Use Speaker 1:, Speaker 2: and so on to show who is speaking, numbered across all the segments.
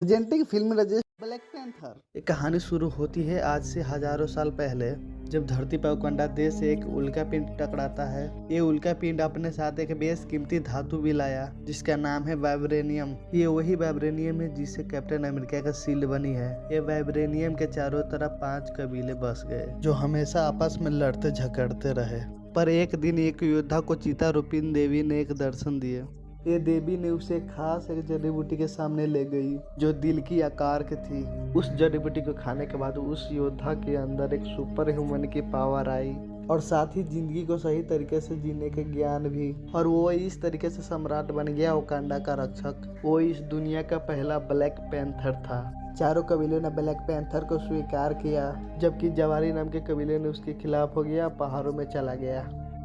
Speaker 1: Argentina film Rajesh black panther. एक कहानी शुरू होती है आज से हजारों साल पहले, जब धरती पर वकांडा देश से एक उल्का पिंड टकराता है। ये उल्का पिंड अपने साथ एक बेस कीमती धातु भी लाया जिसका नाम है वाइब्रेनियम। ये वही वाइब्रेनियम है जिससे कैप्टन अमेरिका का शील्ड बनी है। ये वाइब्रेनियम के चारों तरफ 5 कबीले बस गए जो हमेशा आपस में लड़ते झगड़ते रहे। पर एक दिन एक योद्धा को चीता रूपिन देवी ने एक दर्शन दिए। ये देवी ने उसे खास एक जड़ी बूटी के सामने ले गई जो दिल की आकार की थी। उस जड़ी बूटी को खाने के बाद उस योद्धा के अंदर एक सुपर ह्यूमन की पावर आई और साथ ही जिंदगी को सही तरीके से जीने का ज्ञान भी। और वो इस तरीके से सम्राट बन गया, वकांडा का रक्षक। वो इस दुनिया का पहला ब्लैक पैंथर था। चारों कबीले ने ब्लैक पैंथर को स्वीकार किया, जबकि जवारी नाम के कबीले ने उसके खिलाफ हो गया, पहाड़ों में चला गया।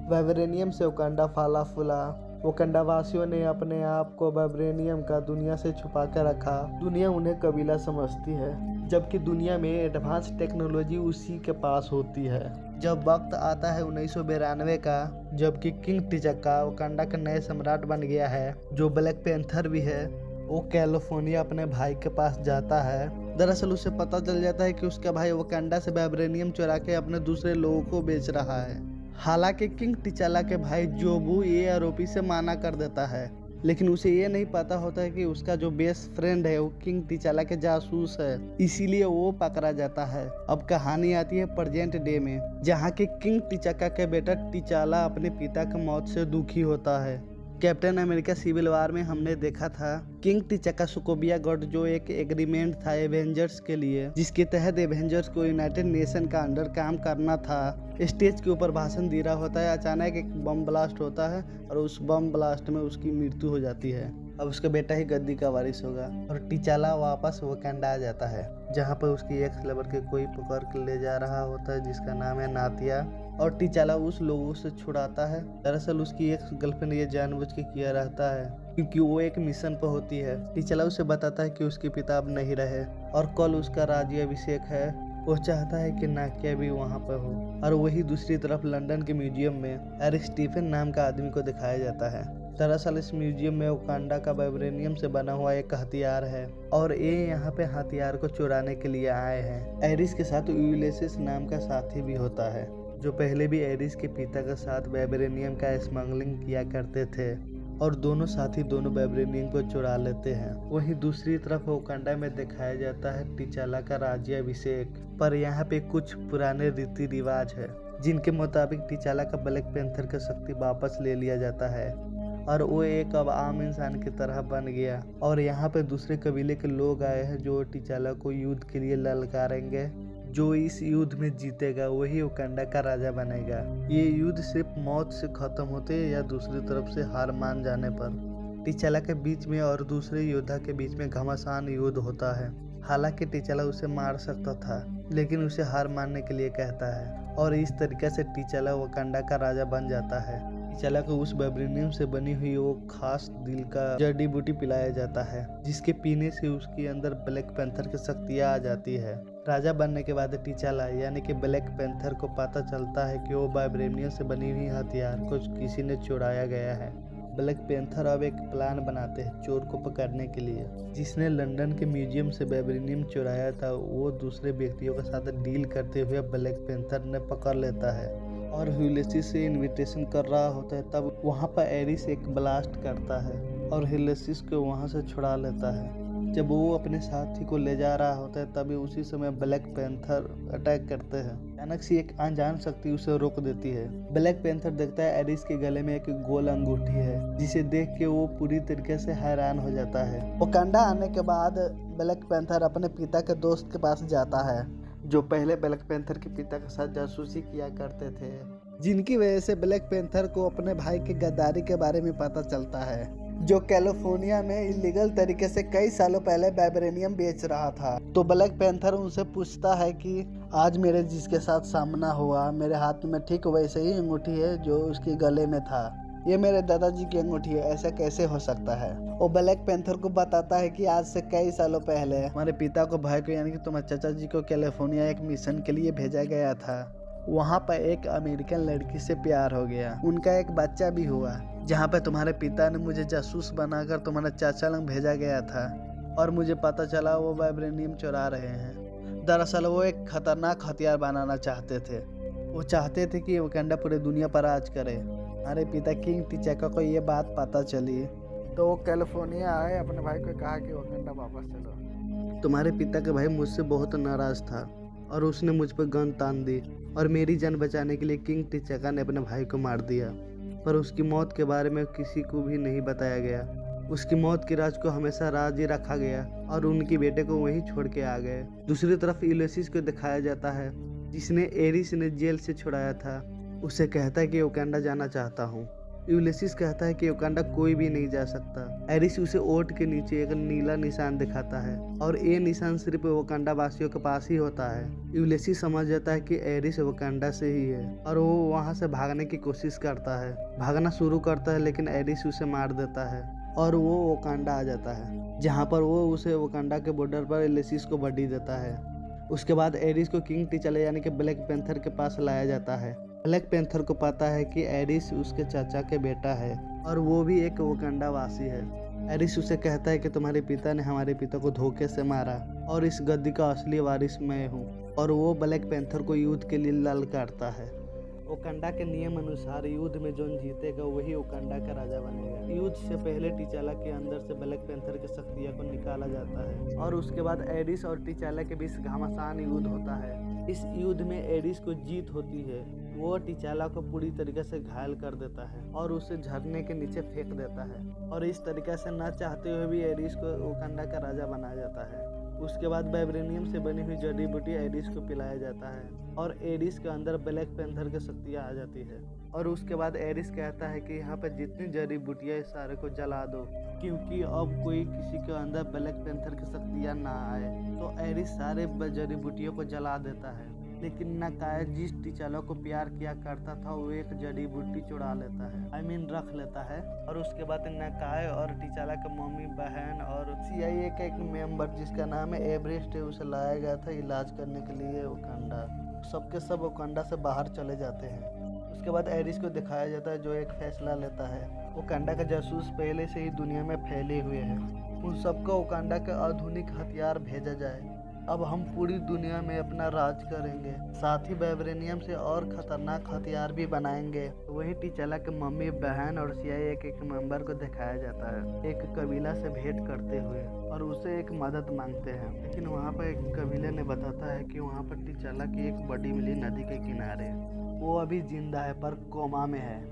Speaker 1: वाइब्रेनियम से वकांडा फला फूला। वकांडा वासियों ने अपने आप को वाइब्रेनियम का दुनिया से छुपा कर रखा। दुनिया उन्हें कबीला समझती है, जबकि दुनिया में एडवांस टेक्नोलॉजी उसी के पास होती है। जब वक्त आता है 1992 का, जबकि किंग टिचाका वकांडा का नए सम्राट बन गया है जो ब्लैक पैंथर भी है, वो कैलिफोर्निया अपने भाई के पास जाता है। दरअसल उसे पता चल जाता है कि उसका भाई वकांडा से वाइब्रेनियम चुरा के अपने दूसरे लोगों को बेच रहा है। हालांकि किंग टिचाला के भाई जोबू ये आरोपी से माना कर देता है, लेकिन उसे ये नहीं पता होता है कि उसका जो बेस्ट फ्रेंड है वो किंग टिचाला के जासूस है, इसीलिए वो पकड़ा जाता है। अब कहानी आती है प्रेजेंट डे में, जहाँ के किंग टिचाका के बेटा टिचाला अपने पिता की मौत से दुखी होता है। कैप्टन अमेरिका सिविल वार में हमने देखा था किंग टिचाका सोकोविया गॉड, जो एक एग्रीमेंट था एवेंजर्स के लिए, जिसके तहत एवेंजर्स को यूनाइटेड नेशन का अंडर काम करना था। स्टेज के ऊपर भाषण दे रहा होता है, अचानक एक बम ब्लास्ट होता है और उस बम ब्लास्ट में उसकी मृत्यु हो जाती है। अब उसका बेटा ही गद्दी का वारिस होगा और टिचाला वापस वकांडा आ जाता है, जहाँ पर उसकी एक्स लवर के कोई पकड़ के ले जा रहा होता है जिसका नाम है नातिया, और टिचाला उस लोगों से छुड़ाता है। दरअसल उसकी एक्स गर्लफ्रेंड ये जानबूझ के किया रहता है क्योंकि वो एक मिशन पर होती है। टिचाला उसे बताता है कि उसके पिता अब नहीं रहे और कल उसका राज्याभिषेक है। वो चाहता है कि नाकिया भी वहाँ पर हो। और वही दूसरी तरफ लंदन के म्यूजियम में एरिक स्टीफन नाम का आदमी को दिखाया जाता है। दरअसल इस म्यूजियम में वकांडा का वाइब्रेनियम से बना हुआ एक हथियार है और ये यहाँ पे हथियार को चुराने के लिए आए हैं। एरिस के साथ यूलियस नाम का साथी भी होता है, जो पहले भी एरिस के पिता के साथ वाइब्रेनियम का स्मगलिंग किया करते थे, और दोनों साथी दोनों वाइब्रेनियम को चुरा लेते हैं। वहीं दूसरी तरफ वकांडा में दिखाया जाता है टिचाला का राज्याभिषेक, पर यहाँ पे कुछ पुराने रीति रिवाज है जिनके मुताबिक टिचाला का ब्लैक पैंथर की शक्ति वापस ले लिया जाता है और वो एक अब आम इंसान की तरह बन गया। और यहाँ पे दूसरे कबीले के लोग आए हैं जो टिचाला को युद्ध के लिए ललकारेंगे। जो इस युद्ध में जीतेगा वही वकांडा का राजा बनेगा। ये युद्ध सिर्फ मौत से खत्म होते या दूसरी तरफ से हार मान जाने पर। टिचाला के बीच में और दूसरे योद्धा के बीच में घमासान युद्ध होता है। हालांकि टिचाला उसे मार सकता था, लेकिन उसे हार मानने के लिए कहता है और इस तरीके से टिचाला वकांडा का राजा बन जाता है। टिचाला को उस वाइब्रेनियम से बनी हुई वो खास दिल का जड़ी बूटी पिलाया जाता है, जिसके पीने से उसके अंदर ब्लैक पैंथर की शक्तियाँ आ जाती है। राजा बनने के बाद टिचाला यानी कि ब्लैक पैंथर को पता चलता है कि वो वाइब्रेनियम से बनी हुई हथियार को किसी ने चुराया गया है। ब्लैक पैंथर अब एक प्लान बनाते हैं चोर को पकड़ने के लिए। जिसने लंदन के म्यूजियम से वाइब्रेनियम चुराया था वो दूसरे व्यक्तियों के साथ डील करते हुए ब्लैक पैंथर ने पकड़ लेता है और ह्यूलियस से इनविटेशन कर रहा होता है। तब वहाँ पर एरिस एक ब्लास्ट करता है और ह्यूलियस को वहाँ से छुड़ा लेता है। जब वो अपने साथी को ले जा रहा होता है तभी उसी समय ब्लैक पैंथर अटैक करते हैं। अचानक से एक अनजान शक्ति उसे रोक देती है। ब्लैक पैंथर देखता है एरिस के गले में एक गोल अंगूठी है, जिसे देख के वो पूरी तरीके से हैरान हो जाता है। वकांडा आने के बाद ब्लैक पैंथर अपने पिता के दोस्त के पास जाता है, जो पहले ब्लैक पैंथर के पिता के साथ जासूसी किया करते थे, जिनकी वजह से ब्लैक पैंथर को अपने भाई की गद्दारी के बारे में पता चलता है, जो कैलिफोर्निया में इलीगल तरीके से कई सालों पहले वाइब्रेनियम बेच रहा था। तो ब्लैक पैंथर उनसे पूछता है कि आज मेरे जिसके साथ सामना हुआ, मेरे हाथ में ठीक वैसे ही अंगूठी है जो उसके गले में था। ये मेरे दादाजी की अंगूठी है, ऐसा कैसे हो सकता है? वो ब्लैक पैंथर को बताता है कि आज से कई सालों पहले हमारे पिता को, भाई को यानी कि तुम्हारे चाचा जी को कैलिफोर्निया एक मिशन के लिए भेजा गया था। वहाँ पर एक अमेरिकन लड़की से प्यार हो गया, उनका एक बच्चा भी हुआ, जहाँ पे तुम्हारे पिता ने मुझे जासूस बनाकर तुम्हारे चाचा लंग भेजा गया था। और मुझे पता चला वो वाइब्रेनियम चुरा रहे हैं। दरअसल वो एक खतरनाक हथियार बनाना चाहते थे। वो चाहते थे कि वकांडा पूरी दुनिया पर राज करे। हमारे पिता किंग टिचाका को ये बात पता चली तो वो कैलिफोर्निया आए, अपने भाई को कहा कि वकांडा वापस चलो। तुम्हारे पिता का भाई मुझसे बहुत नाराज था और उसने मुझ पर गन तान दी और मेरी जान बचाने के लिए किंग टिचाका ने अपने भाई को मार दिया। पर उसकी मौत के बारे में किसी को भी नहीं बताया गया। उसकी मौत के राज को हमेशा राज ही रखा गया और उनके बेटे को वहीं छोड़ के आ गए। दूसरी तरफ यूलिसिस को दिखाया जाता है, जिसने एरिस ने जेल से छुड़ाया था। उसे कहता है कि वकांडा जाना चाहता हूँ। यूलिसिस कहता है कि वकांडा कोई भी नहीं जा सकता। एरिस उसे ओट के नीचे एक नीला निशान दिखाता है और ये निशान सिर्फ वकांडा वासियों के पास ही होता है। यूलिसिस समझ जाता है कि एरिस वकांडा से ही है और वो वहाँ से भागने की कोशिश करता है। भागना शुरू करता है लेकिन एरिस उसे मार देता है और वो वकांडा आ जाता है, जहाँ पर वो उसे वकांडा के बॉर्डर पर यूलिसिस को बड़ी देता है। उसके बाद एरिस को किंग टिचाला यानी कि ब्लैक पैंथर के पास लाया जाता है। ब्लैक पैंथर को पता है कि एरिस उसके चाचा के बेटा है और वो भी एक वकांडा वासी है। एरिस उसे कहता है कि तुम्हारे पिता ने हमारे पिता को धोखे से मारा और इस गद्दी का असली वारिस मैं हूँ। और वो ब्लैक पैंथर को युद्ध के लिए ललकारता है। वकांडा के नियम अनुसार युद्ध में जो जीतेगा वही वकांडा का राजा बनेगा। युद्ध से पहले टिचाला के अंदर से ब्लैक पैंथर की शक्तियों को निकाला जाता है और उसके बाद एरिस और टिचाला के बीच घमासान युद्ध होता है। इस युद्ध में एरिस को जीत होती है। वो टिचाला को पूरी तरीके से घायल कर देता है और उसे झरने के नीचे फेंक देता है और इस तरीके से न चाहते हुए भी एरिस को वकांडा का राजा बनाया जाता है। उसके बाद वाइब्रेनियम से बनी हुई जड़ी बूटी एरिस को पिलाया जाता है और एरिस के अंदर ब्लैक पैंथर की शक्तियाँ आ जाती है। और उसके बाद एरिस कहता है कि यहाँ पर जितनी जड़ी बूटियाँ सारे को जला दो, क्योंकि अब कोई किसी के अंदर ब्लैक पैंथर की शक्तियाँ ना आए। तो एरिस सारे जड़ी बूटियों को जला देता है, लेकिन नाकाय जिस टिचाला को प्यार किया करता था वो एक जड़ी बूटी चुरा लेता है, रख लेता है। और उसके बाद नाकाय और टिचाला के मम्मी बहन और CIA का एक मेंबर जिसका नाम है एवरेस्ट है, उसे लाया गया था इलाज करने के लिए वकांडा। सबके सब वकांडा से बाहर चले जाते हैं। उसके बाद एरिस को दिखाया जाता है जो एक फैसला लेता है। वकांडा का जासूस पहले से ही दुनिया में फैले हुए हैं, उन सबको वकांडा के आधुनिक हथियार भेजा जाए। अब हम पूरी दुनिया में अपना राज करेंगे, साथ ही वाइब्रेनियम से और खतरनाक हथियार भी बनाएंगे। वही टिचाला के मम्मी बहन और CIA के एक मेंबर को दिखाया जाता है एक कबीला से भेंट करते हुए और उसे एक मदद मांगते हैं। लेकिन वहाँ पर एक कबीले ने बताता है कि वहाँ पर टिचाला की एक बड़ी मिली नदी के किनारे वो अभी जिंदा है पर कोमा में है।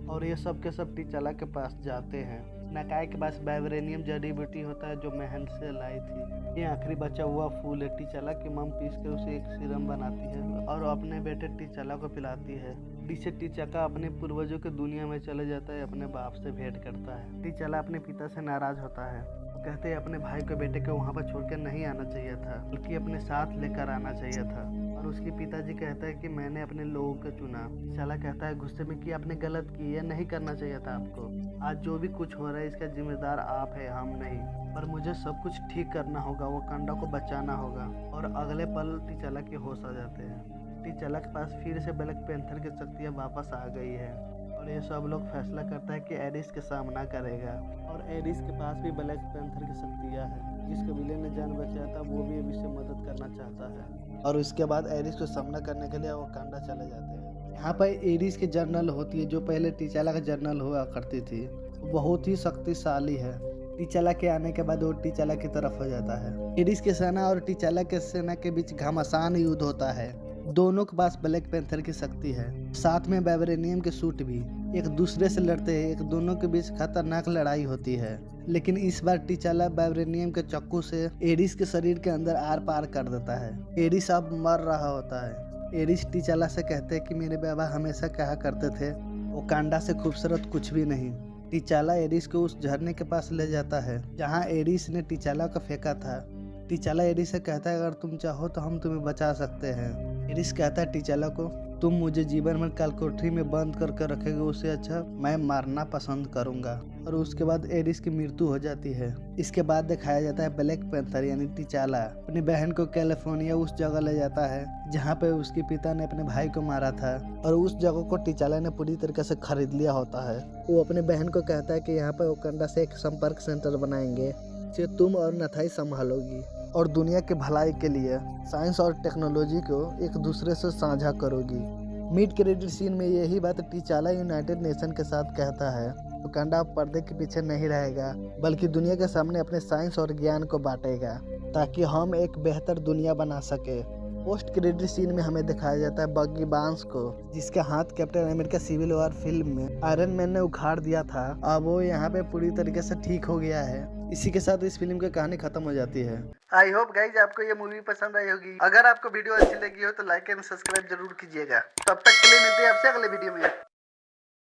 Speaker 1: और ये सब के सब टिचाला के पास जाते हैं। नाकाय के पास वाइब्रेनियम जड़ी बूटी होता है जो महल से लाई थी। ये आखिरी बचा हुआ फूल है। टिचाला की मम पीस कर उसे एक सीरम बनाती है और अपने बेटे टिचाला को पिलाती है। जिससे टिचाका अपने पूर्वजों के दुनिया में चले जाता है, अपने बाप से भेंट करता है। टिचाला अपने पिता से नाराज होता है। वो कहते हैं अपने भाई को बेटे को वहाँ पर छोड़कर नहीं आना चाहिए था, बल्कि अपने साथ लेकर आना चाहिए था। और उसके पिताजी कहता है कि मैंने अपने लोगों को चुना। टिचाला कहता है गुस्से में कि आपने गलत की, ये नहीं करना चाहिए था आपको। आज जो भी कुछ हो रहा है इसका जिम्मेदार आप है, हम नहीं। पर मुझे सब कुछ ठीक करना होगा, वकांडा को बचाना होगा। और अगले पल टिचाला के होश आ जाते हैं। टिचाला के पास फिर से ब्लैक पैंथर की शक्तियाँ वापस आ गई है और ये सब लोग फैसला करता है कि एरिस के सामना करेगा। और एरिस के पास भी ब्लैक पैंथर की शक्तियाँ हैं। जिस कबीले ने जान बचाया था वो भी अभी से मदद करना चाहता है और उसके बाद एरिस को सामना करने के लिए वकांडा चले जाते हैं। यहाँ पर एरिस की जनरल होती है जो पहले टिचाला का जनरल हुआ करती थी। बहुत ही शक्तिशाली है। टिचाला के आने के बाद वो टिचाला की तरफ हो जाता है। एरिस की सेना और टिचाला के सेना के बीच घमासान युद्ध होता है। दोनों के पास ब्लैक पैंथर की शक्ति है, साथ में वाइब्रेनियम के सूट भी। एक दूसरे से लड़ते हैं, एक दोनों के बीच खतरनाक लड़ाई होती है। लेकिन इस बार टिचाला वाइब्रेनियम के चाकू से एरिस के शरीर के अंदर आर पार कर देता है। एरिस अब मर रहा होता है। एरिस टिचाला से कहते हैं कि मेरे बाबा हमेशा कहा करते थे वकांडा से खूबसूरत कुछ भी नहीं। टिचाला एरिस को उस झरने के पास ले जाता है जहाँ एरिस ने टिचाला को फेंका था। टिचाला एरिस से कहता है अगर तुम चाहो तो हम तुम्हें बचा सकते हैं। एरिस कहता है टिचाला को तुम मुझे जीवन में कालकोठरी में बंद करके रखेगे, उससे अच्छा मैं मारना पसंद करूंगा। और उसके बाद एरिस की मृत्यु हो जाती है। इसके बाद दिखाया जाता है ब्लैक पैंथर यानी टिचाला अपनी बहन को कैलिफोर्निया उस जगह ले जाता है जहाँ पे उसके पिता ने अपने भाई को मारा था और उस जगह को टिचाला ने पूरी तरीके से खरीद लिया होता है। वो अपने बहन को कहता है कि यहाँ पे वकांडा से एक संपर्क सेंटर बनाएंगे बच्चे तुम और नथाई संभालोगी और दुनिया के भलाई के लिए साइंस और टेक्नोलॉजी को एक दूसरे से साझा करोगी। मिड क्रेडिट सीन में यही बात टीचाला यूनाइटेड नेशन के साथ कहता है। वकांडा अब पर्दे के पीछे नहीं रहेगा, बल्कि दुनिया के सामने अपने साइंस और ज्ञान को बांटेगा ताकि हम एक बेहतर दुनिया बना सके। पोस्ट क्रेडिट सीन में हमें दिखाया जाता है बग्गी बांस को, जिसका हाथ Captain America Civil War film में आयरन मैन ने उखाड़ दिया था। अब वो यहाँ पे पूरी तरीके से ठीक हो गया है। इसी के साथ इस फिल्म की कहानी खत्म हो जाती है। आई होप गाइज आपको ये मूवी पसंद आई होगी। अगर आपको वीडियो अच्छी लगी हो तो लाइक एंड सब्सक्राइब जरूर कीजिएगा। तब तक के लिए मिलते हैं आपसे अगले वीडियो में।